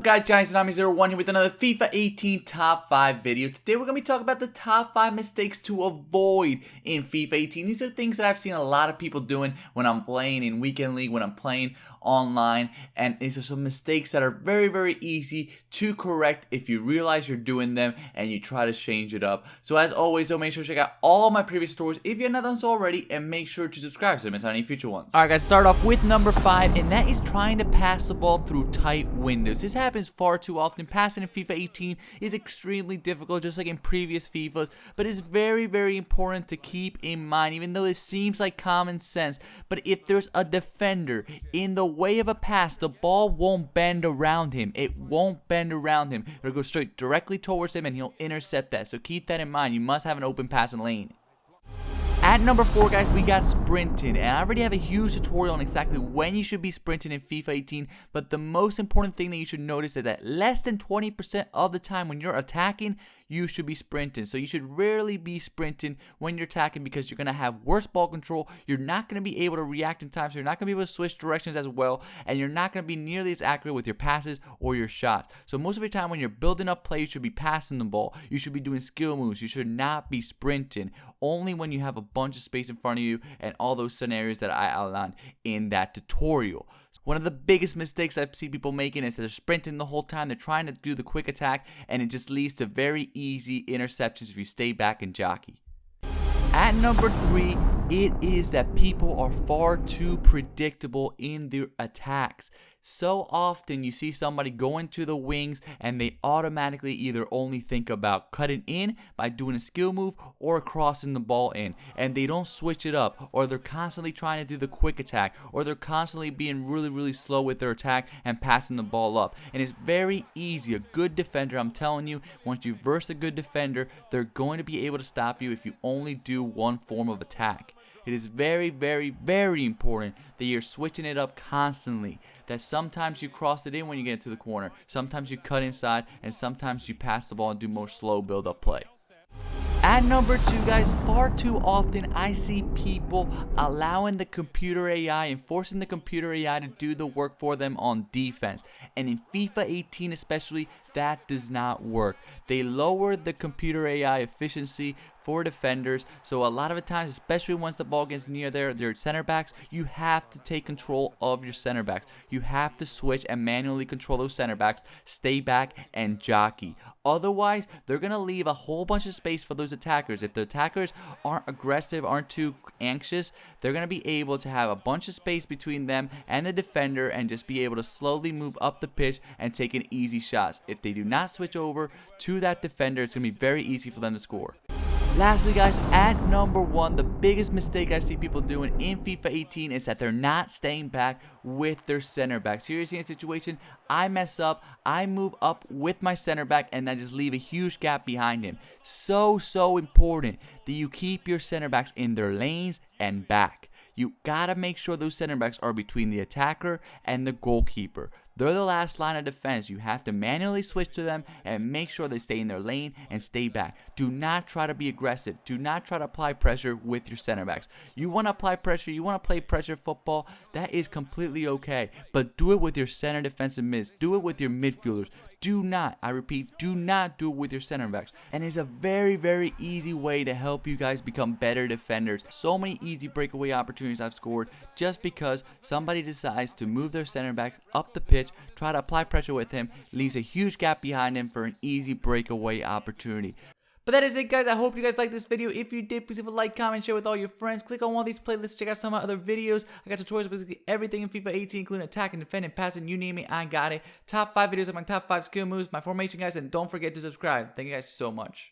Guys, Giants01 here with another FIFA 18 top 5 video. Today we're going to be talking about the top 5 mistakes to avoid in FIFA 18. These are things that I've seen a lot of people doing when I'm playing in Weekend League, when I'm playing online, and these are some mistakes that are very easy to correct if you realize you're doing them and you try to change it up. So as always, though, make sure to check out all my previous tutorials if you're not done so already, and make sure to subscribe so you don't miss out on any future ones. Alright guys, start off with number 5, and that is trying to pass the ball through tight windows. This happens far too often. Passing in FIFA 18 is extremely difficult, just like in previous FIFAs, but it's very important to keep in mind, even though it seems like common sense. But if there's a defender in the way of a pass, the ball won't bend around him. It won't bend around him. It'll go straight directly towards him and he'll intercept that. So keep that in mind. You must have an open passing lane. At number 4, guys, we got sprinting, and I already have a huge tutorial on exactly when you should be sprinting in FIFA 18, but the most important thing that you should notice is that less than 20% of the time when you're attacking, you should be sprinting. So you should rarely be sprinting when you're attacking, because you're going to have worse ball control, you're not going to be able to react in time, so you're not going to be able to switch directions as well, and you're not going to be nearly as accurate with your passes or your shots. So most of your time when you're building up play, you should be passing the ball, you should be doing skill moves, you should not be sprinting. Only when you have a bunch of space in front of you and all those scenarios that I outlined in that tutorial. One of the biggest mistakes I've seen people making is that they're sprinting the whole time, they're trying to do the quick attack, and it just leads to very easy interceptions if you stay back and jockey. At number 3, it is that people are far too predictable in their attacks. So often you see somebody go into the wings and they automatically either only think about cutting in by doing a skill move or crossing the ball in, and they don't switch it up, or they're constantly trying to do the quick attack, or they're constantly being really slow with their attack and passing the ball up. And it's very easy. A good defender, I'm telling you, once you verse a good defender, they're going to be able to stop you if you only do one form of attack. It is very important that you're switching it up constantly. That sometimes you cross it in when you get into the corner, sometimes you cut inside, and sometimes you pass the ball and do more slow build-up play. At number 2, guys, far too often I see people allowing the computer AI and forcing the computer AI to do the work for them on defense. And in FIFA 18 especially, that does not work. They lower the computer AI efficiency for defenders, so a lot of the times, especially once the ball gets near their center backs, you have to take control of your center backs. You have to switch and manually control those center backs, stay back and jockey. Otherwise, they're going to leave a whole bunch of space for those attackers. If the attackers aren't aggressive, aren't too anxious, they're going to be able to have a bunch of space between them and the defender and just be able to slowly move up the pitch and take an easy shots. If they do not switch over to that defender, it's going to be very easy for them to score. Lastly, guys, at number 1, the biggest mistake I see people doing in FIFA 18 is that they're not staying back with their center backs. Here you see a situation, I mess up, I move up with my center back, and I just leave a huge gap behind him. So important that you keep your center backs in their lanes and back. You gotta make sure those center backs are between the attacker and the goalkeeper. They're the last line of defense. You have to manually switch to them and make sure they stay in their lane and stay back. Do not try to be aggressive. Do not try to apply pressure with your center backs. You want to apply pressure, you want to play pressure football, that is completely okay. But do it with your center defensive mids. Do it with your midfielders. Do not, I repeat, do not do it with your center backs. And it's a very easy way to help you guys become better defenders. So many easy breakaway opportunities I've scored just because somebody decides to move their center back up the pitch, try to apply pressure with him, leaves a huge gap behind him for an easy breakaway opportunity. But that is it, guys. I hope you guys liked this video. If you did, please leave a like, comment, share with all your friends. Click on one of these playlists. Check out some of my other videos. I got tutorials basically everything in FIFA 18, including attacking, defending, passing, you name it, I got it. Top 5 videos of my top 5 skill moves, my formation, guys, and don't forget to subscribe. Thank you guys so much.